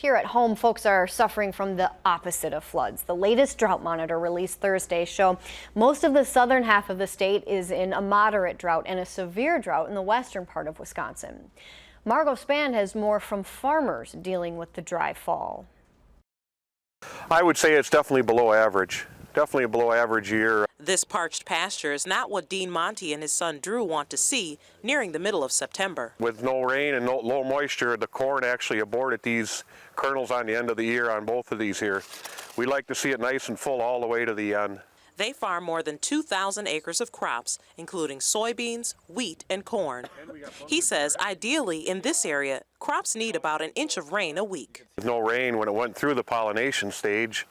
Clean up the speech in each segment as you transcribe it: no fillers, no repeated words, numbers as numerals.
Here at home, folks are suffering from the opposite of floods. The latest drought monitor released Thursday show most of the southern half of the state is in a moderate drought and a severe drought in the western part of Wisconsin. Margot Spann has more from farmers dealing with the dry fall. I would say it's definitely below average. Definitely a below average year. This parched pasture is not what Dean Monty and his son Drew want to see nearing the middle of September. With no rain and no low moisture, the corn actually aborted these kernels on the end of the year on both of these here. We like to see it nice and full all the way to the end. They farm more than 2,000 acres of crops, including soybeans, wheat, and corn. He says ideally in this area, crops need about an inch of rain a week. With no rain, when it went through the pollination stage,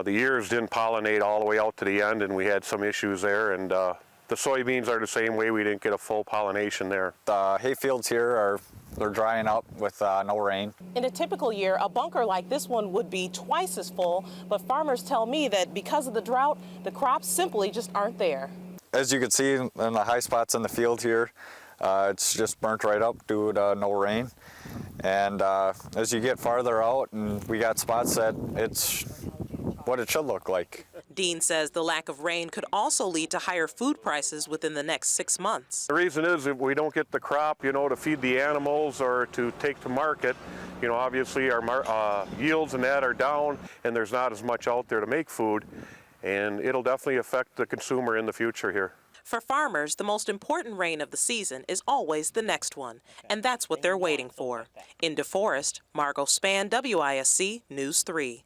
the ears didn't pollinate all the way out to the end, and we had some issues there. And the soybeans are the same way. We didn't get a full pollination there. The hay fields here they're drying up with no rain. In a typical year, a bunker like this one would be twice as full, but farmers tell me that because of the drought, the crops simply just aren't there. As you can see in the high spots in the field here, it's just burnt right up due to no rain. And as you get farther out, and we got spots that it's what it should look like. Dean says the lack of rain could also lead to higher food prices within the next 6 months. The reason is if we don't get the crop, to feed the animals or to take to market, obviously our yields and that are down, and there's not as much out there to make food, and it'll definitely affect the consumer in the future here. For farmers, the most important rain of the season is always the next one, and that's what they're waiting for. In DeForest, Margot Spann, WISC News 3.